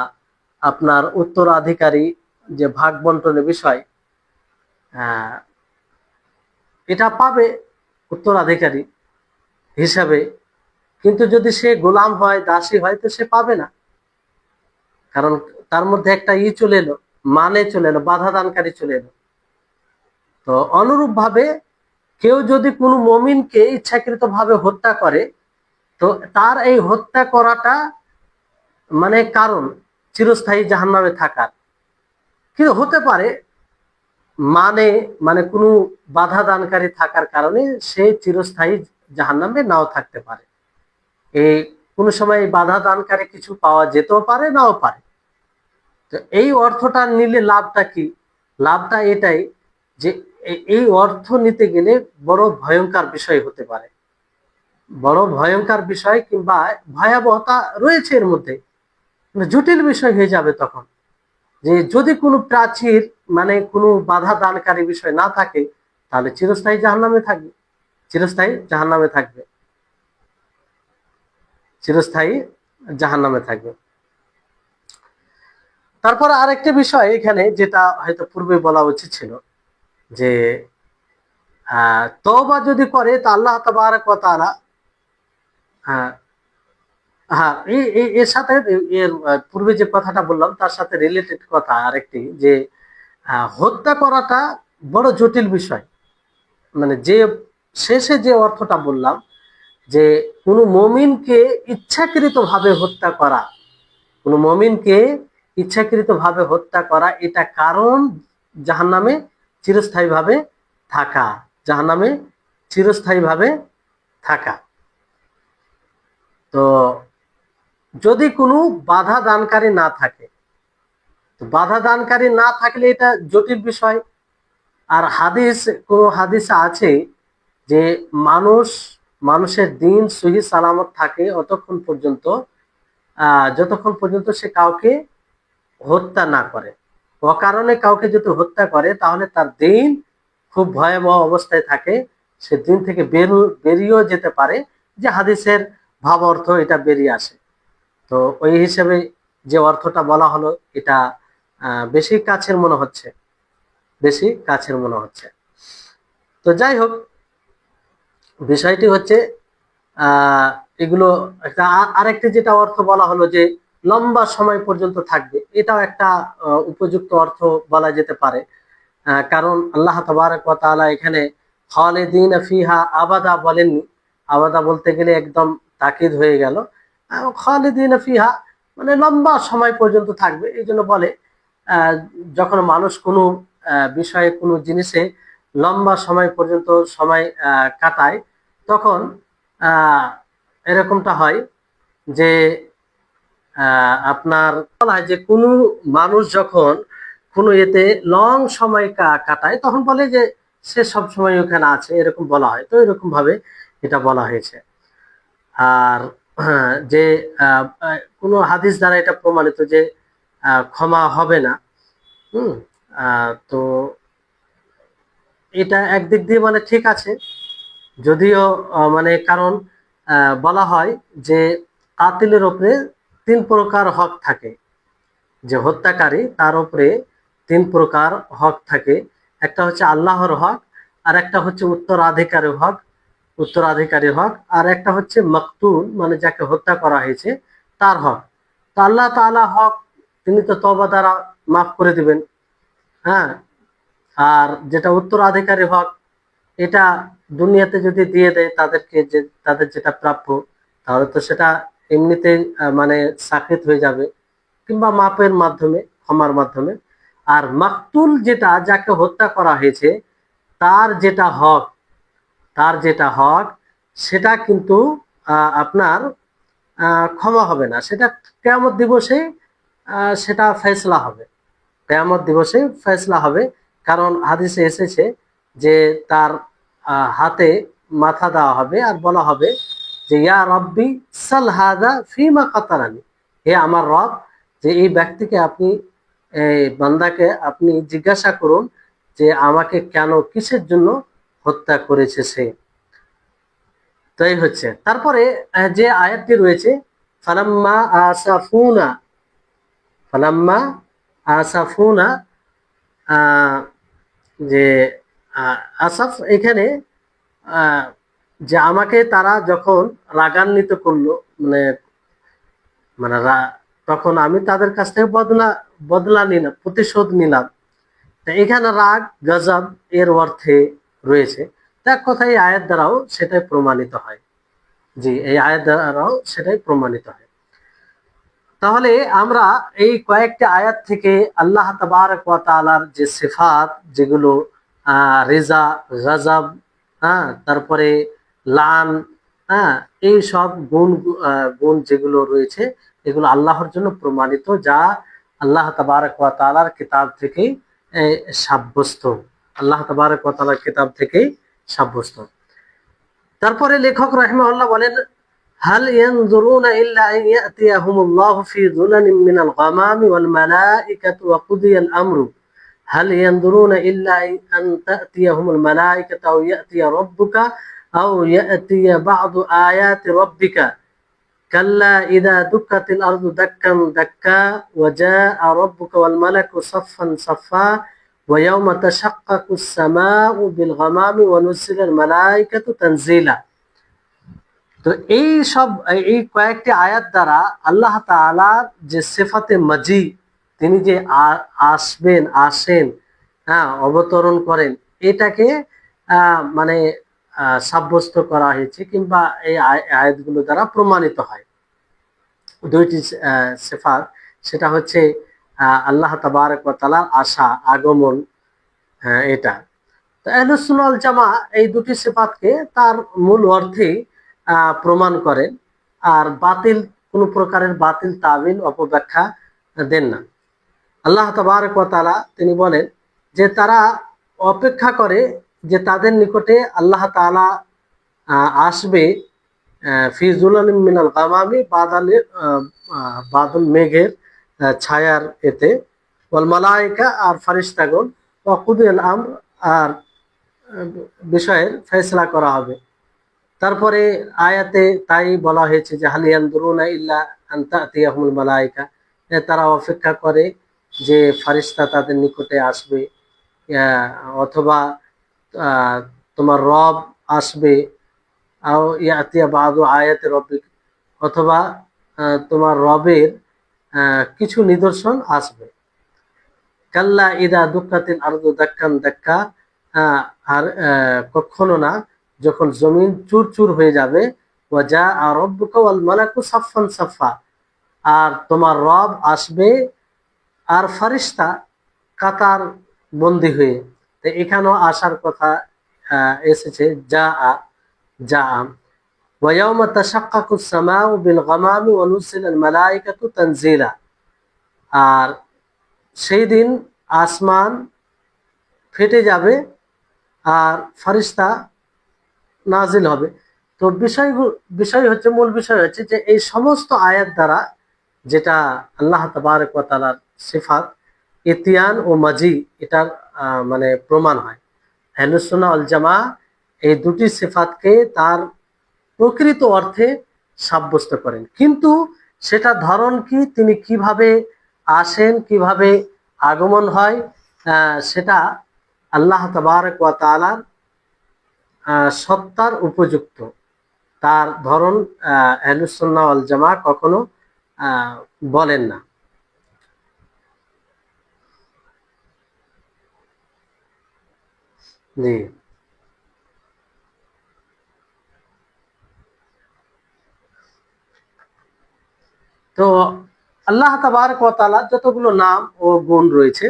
আপনার উত্তরাধিকারী যে ভাগ বন্টনের বিষয়, আহ, এটা পাবে উত্তরাধিকারী হিসাবে, কিন্তু যদি সে গোলাম হয়, দাসী হয়, তো সে পাবে না। কারণ তার মধ্যে একটা চলে এলো, মানে চলে এলো, বাধা দানকারী চলে এলো। তো অনুরূপ ভাবে কেউ যদি কোনো মমিনকে ইচ্ছাকৃত ভাবে হত্যা করে, তো তার এই হত্যা করাটা মানে কারণ চিরস্থায়ী জাহান্নামে থাকার। কিন্তু হতে পারে মানে মানে কোনো বাধা দানকারী থাকার কারণে সে চিরস্থায়ী জাহান্নামে নাও থাকতে পারে। এই কোনো সময় বাধা দানকারী কিছু পাওয়া যেতেও পারে, নাও পারে। তো এই অর্থটা নিলে লাভটা কি? লাভটা এটাই যে এই অর্থ নিতে গেলে বড় ভয়ঙ্কর বিষয় হতে পারে, বড় ভয়ঙ্কর বিষয় কিংবা ভয়াবহতা রয়েছে এর মধ্যে, মানে জটিল বিষয় হয়ে যাবে তখন। যে যদি কোনো প্রাচীর মানে কোনো বাধা দানকারী বিষয় না থাকে, তাহলে চিরস্থায়ী জাহান্নামে থাকবে, চিরস্থায়ী জাহান্নামে থাকবে, চিরস্থায়ী জাহান্নামে থাকবে। তারপর আরেকটি বিষয় এখানে যেটা হয়তো পূর্বে বলা উচিত ছিল, যে তওবা যদি করে তা আল্লাহ তাবারক ওয়া তাআলা, হ্যাঁ হ্যাঁ, এর সাথে এর পূর্বে যে কথাটা বললাম তার সাথে রিলেটেড কথা আরেকটি, যে হত্যা করাটা বড় জটিল বিষয়। মানে যে শেষে যে অর্থটা বললাম, যে কোনো মমিনকে ইচ্ছাকৃত ভাবে হত্যা করা, কোনো মমিনকে ইচ্ছাকৃত ভাবে হত্যা করা, এটা কারণ জাহান্নামে চিরস্থায়ী ভাবে থাকা, জাহান্নামে চিরস্থায়ী ভাবে থাকা। তো যদি কোনো বাধা দানকারী না থাকে, তো বাধা দানকারী না থাকলে এটা জটিল বিষয়। আর কোন হাদিসে আছে যে মানুষ মানুষের দিন সহি সালামত থাকে অতক্ষণ পর্যন্ত, যতক্ষণ পর্যন্ত সে কাউকে হত্যা না করে। অকারণে কাউকে যদি হত্যা করে তাহলে তার দিন খুব ভয়াবহ অবস্থায় থাকে, সে দিন থেকে বেরিয়েও যেতে পারে, যে হাদিসের ভাব অর্থ এটা বেরিয়ে আসে। তো ওই হিসেবে যে অর্থটা বলা হলো, এটা বেশি কাছের মনে হচ্ছে, বেশি কাছের মনে হচ্ছে। তো যাই হোক, বিষয়টি হচ্ছে আহ এগুলো একটা আরেকটি যেটা অর্থ বলা হলো, যে লম্বা সময় পর্যন্ত থাকবে, এটাও একটা উপযুক্ত অর্থ বলা যেতে পারে। কারণ আল্লাহ তাবারক ওয়া তাআলা এখানে খালিদিন ফিহা আবাদা বলেননি। আবাদা বলতে গেলে একদম তাকিদ হয়ে গেল। খালিদিন ফিহা মানে লম্বা সময় পর্যন্ত থাকবে, এই জন্য বলে যখন মানুষ কোনো বিষয়ে কোনো জিনিসে লম্বা সময় পর্যন্ত সময় কাটায়, তখন আহ এরকমটা হয় যে আপনার বলা হয় যে কোনো মানুষ যখন কোনো এতে লং সময় কাটায়, তখন বলে যে সে সব সময় ওখানে আছে, এরকম বলা হয়। তো এরকম ভাবে এটা বলা হয়েছে। আর যে কোনো হাদিস দ্বারা এটা প্রমাণিত যে ক্ষমা হবে না। হুম তো এটা একদিক দিয়ে মানে ঠিক আছে, যদিও মানে কারণ বলা হয় যে কাতিলের উপরে 3 প্রকার হক থাকে, যে হত্যাকারী তার উপরে 3 প্রকার হক থাকে। একটা হচ্ছে আল্লাহর হক, আর একটা হচ্ছে উত্তরাধিকারী হক, উত্তরাধিকারীর হক, আর একটা হচ্ছে মাকতুল মানে যাকে হত্যা করা হয়েছে তার হক। তো আল্লাহ তাআলা হক তিনি তো তওবা দ্বারা মাফ করে দিবেন। হ্যাঁ, আর যেটা উত্তরাধিকারী হক, এটা দুনিয়াতে যদি দিয়ে দেয় তাদেরকে, যে তাদের যেটা প্রাপ্য, তাহলে তো সেটা এমনিতেই মানে সাকিত হয়ে যাবে, কিংবা মাপের মাধ্যমে, ক্ষমার মাধ্যমে। আর মাকতুল যেটা, যাকে হত্যা করা হয়েছে, তার যেটা হক, তার যেটা হক সেটা কিন্তু আপনার ক্ষমা হবে না, সেটা কিয়ামত দিবসে সেটা ফয়সালা হবে, কিয়ামত দিবসে ফয়সালা হবে। কারণ হাদিসে এসেছে যে তার হাতে মাথা দেওয়া হবে আর বলা হবে যে ইয়া রব্বি সাল হাদা ফিমা কাতারানি, হে আমার রব, যে এই ব্যক্তিকে আপনি, এই বান্দাকে আপনি জিজ্ঞাসা করুন যে আমাকে কেন, কিসের জন্য হত্যা করেছে সে। তো এই হচ্ছে। তারপরে যে আয়াতটি রয়েছে ফালাম্মা আসাফুনা, ফালাম্মা আসাফুনা, যে আসাফ এখানে যে আমাকে তারা যখন রাগান্বিত করলো, মানে মানে তখন আমি তাদের কাছ থেকে বদলা বদলা নিলাম, প্রতিশোধ নিলাম। তা এখানে রাগ গজব এর অর্থে রয়েছে। এক কথায় এই আয়াত দ্বারাও সেটাই প্রমাণিত হয়। জি, এই আয়াত দ্বারাও সেটাই প্রমাণিত হয়। তাহলে আমরা এই কয়েকটি আয়াত থেকে আল্লাহ তাবারক ওয়া তাআলার যে সিফাত, যেগুলো রিজা, গজব, হ্যাঁ, তারপরে লান, হ্যাঁ, এই সব গুণ যেগুলো রয়েছে, এগুলো আল্লাহর জন্য প্রমাণিত, যা আল্লাহ তাবারক ওয়া তাআলার কিতাব থেকেই সাব্যস্ত। আল্লাহ তাবারক ওয়া তাআলার কিতাব থেকেই সাব্যস্ত। তারপরে লেখক রাহিমাহুল্লাহ বলেন, হাল ইয়ানজুরুনা ইল্লা আন ইয়াতিয়াহুমুল্লাহু ফি যুলালিম মিনাল গামামি ওয়াল মালাইকাতু ওয়া কুদিয়াল আমরু, হাল ইয়ানজুরুনা ইল্লা আন তাতিয়াহুমুল মালাইকাতু আও ইয়াতিয়া রাব্বুকা আও ইয়াতিয়া বা'দু আয়াতি রাব্বিকা কাল্লা ইযা দুক্কাতিল আরদু দাক্কান দাক্কা ওয়া জাআ রাব্বুকা ওয়াল মালাকু সাফফান সাফফা ওয়া ইয়াওমা তাশাক্কাকুস সামাউ বিল গামামি ওয়া নুজিলাল মালাইকাতু তানজিলা। তো এই কয়েকটি আয়াত দ্বারা আল্লাহ তাআলার যে সিফাতে মাজি, তিনি যে আসবেন, আসেন, হ্যাঁ, অবতরণ করেন, এটাকে মানে সাব্যস্ত করা হয়েছে, কিংবা এই আয়াতগুলো দ্বারা প্রমাণিত হয়। দুইটি সিফাত, সেটা হচ্ছে আল্লাহ তাবারক ওয়া তাআলার আসা, আগমন, এটা। তো আহলুস সুন্নাহ ওয়াল জামা এই দুটি সিফাতকে তার মূল অর্থে প্রমাণ করেন, আর বাতিল, কোন প্রকারের বাতিল তাবিল অপব্যাখ্যা দেন না। আল্লাহ তাবারক ওয়া তাআলা তিনি বলেন যে তারা অপেক্ষা করে যে তাদের নিকটে আল্লাহ তাআলা আসবে ফি যুলালিম মিনাল গামামি, বাদল মেঘের ছায়ার এতে, ওয়াল মালায়েকা আর ফারিস্তাগণ, ওয়া কুদিয়াল আমর আর বিষয়ের ফয়সালা করা হবে। তারপরে আয়াতে তাই বলা হয়েছে যে হাল ইয়ানজুরুনা ইল্লা আন তাতিয়াহুমুল মালায়েকা, তারা অপেক্ষা করে যে ফারিস্তা তাদের নিকটে আসবে, অথবা তোমার রব আসবে, আও ইয়াতিয়া বাদু আয়াতি রাব্বিক, অথবা তোমার রবের কিছু নিদর্শন আসবে। কাল্লা ইদা দুক্কাতিল আরদু দাক্কান দাক্কা, আর কখনো না, যখন জমিন চুর চুর হয়ে যাবে, ওয়া জাআ রাব্বুকা ওয়াল মালাকু সাফফান সাফফা, আর তোমার রব আসবে আর ফারিস্তা কাতার বন্দী হয়ে। তো এখানেও আসার কথা এসেছে জাআ, জাআ। ওয়া ইয়াওমা তাশাক্কাকুস সামাউ বিল গামামি ওয়া নুজিলাল মালাইকাতু তানজিলা, আর সেই দিন আসমান ফেটে যাবে আর ফারিস্তা নাজিল হবে। তো বিষয় হচ্ছে, মূল বিষয় হচ্ছে যে এই সমস্ত আয়াত দ্বারা যেটা আল্লাহ তাবারক ওয়া তাআলার সিফাত ইতিয়ান ও মাজি, এটার মানে প্রমাণ হয়। আহলুস সুন্নাহ ওয়াল জামা এই দুটি সিফাতকে তার প্রকৃত অর্থে সাব্যস্ত করেন, কিন্তু সেটা ধরন কি, তিনি কিভাবে আসেন, কিভাবে আগমন হয়, সেটা আল্লাহ তাবারক ওয়া তাআলার সত্তার উপযুক্ত। তার ধরন আহলুস সুন্নাহ ওয়াল জামা কখনো বলেন না। জি। তো আল্লাহ তাবারক ওয়া তাআলা যতগুলো নাম ও গুণ রয়েছে,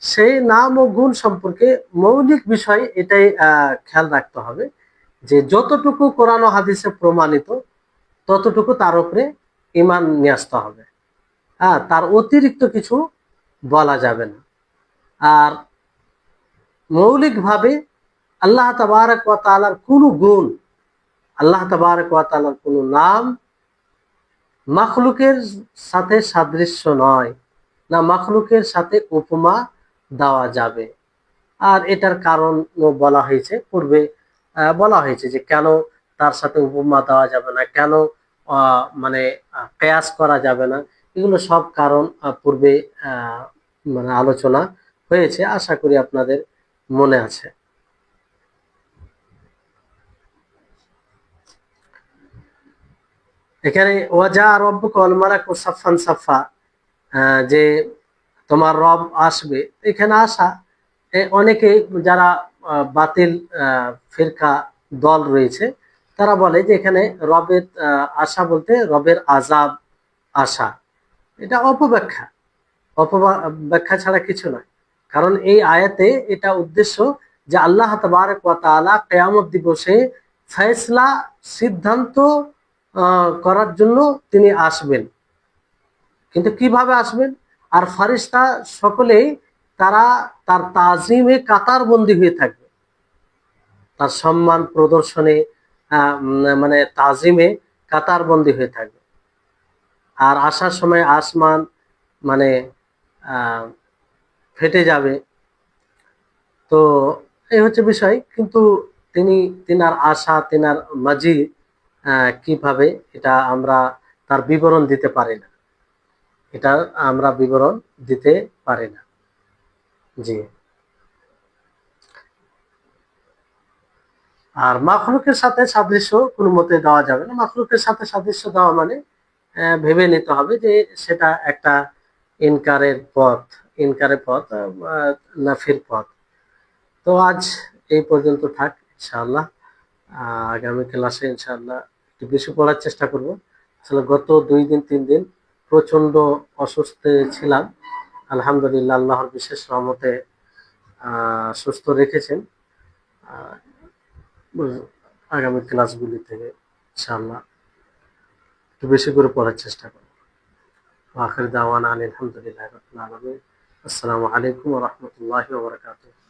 সেই নাম ও গুণ সম্পর্কে মৌলিক বিষয় এটাই খেয়াল রাখতে হবে যে যতটুকু কোরআন ও হাদিসে প্রমাণিত, ততটুকু তার উপরে ঈমান নিয়ে আসতে হবে। হ্যাঁ, তার অতিরিক্ত কিছু বলা যাবে না। আর মৌলিকভাবে আল্লাহ তাবারক ওয়া তাআলার কোনো গুণ, আল্লাহ তাবারক ওয়া তাআলার কোনো নাম মাখলুকের সাথে সাদৃশ্য নয়, না মাখলুকের সাথে উপমা দেওয়া যাবে। আর এটার কারণ বলা হয়েছে, পূর্বে বলা হয়েছে যে কেন তার সাথে উপমা দেওয়া যাবে না, কেন মানে কেয়াস করা যাবে না। এগুলো সব কারণ পূর্বে মানে আলোচনা হয়েছে, আশা করি আপনাদের মনে আছে। এখানে ওয়াজা রব্বুকা ওয়াল মালাকু সাফফান সাফফা, যে তোমার রব আসবে, এখানে আসা অনেকে যারা বাতিল ফিরকা দল রয়েছে তারা বলে যে এখানে রবের আশা বলতে রবের আযাব আসা। এটা অপব্যাখ্যা, অপব্যাখ্যা ছাড়া কিছু নয়। কারণ এই আয়াতে এটা উদ্দেশ্য যে আল্লাহ তাবারক ওয়া তাআলা কিয়ামত দিবসে ফয়সালা, সিদ্ধান্ত করার জন্য তিনি আসবেন। কিন্তু কিভাবে আসবেন? আর ফারিস্তা সকলেই তারা তার তাজিমে কাতারবন্দি হয়ে থাকবে, তার সম্মান প্রদর্শনে মানে তাজিমে কাতারবন্দি হয়ে থাকবে। আর আসার সময় আসমান মানে ফেটে যাবে। তো এই হচ্ছে বিষয়। কিন্তু তিনার আশা, তিনার মাঝি কিভাবে, এটা আমরা তার বিবরণ দিতে পারি না, এটা আমরা বিবরণ দিতে পারি না। জি। আর মাখলুকের সাথে সাদৃশ্য কোনো মতে দেওয়া যাবে না। মাখলুকের সাথে সাদৃশ্য দেওয়া মানে ভেবে নিতে হবে যে সেটা একটা ইনকারের পথ, ইনকারের পথ, নাফির পথ। তো আজ এই পর্যন্ত থাক ইনশাআল্লাহ। আগামী ক্লাসে ইনশাআল্লাহ একটু বেশি পড়ার চেষ্টা করব। আসলে গত 2 দিন 3 দিন প্রচন্ড অসুস্থ ছিলাম। আলহামদুলিল্লাহ, আল্লাহর বিশেষ রহমতে সুস্থ রেখেছেন। আহ, আগামী ক্লাসগুলি থেকে ইনশাআল্লাহ একটু বেশি করে পড়ার চেষ্টা করব। আখির দাওয়ানা আলহামদুলিল্লাহি রাব্বিল আলামিন। আসসালামু আলাইকুম ওয়া রাহমাতুল্লাহি ওয়া বারাকাতুহু।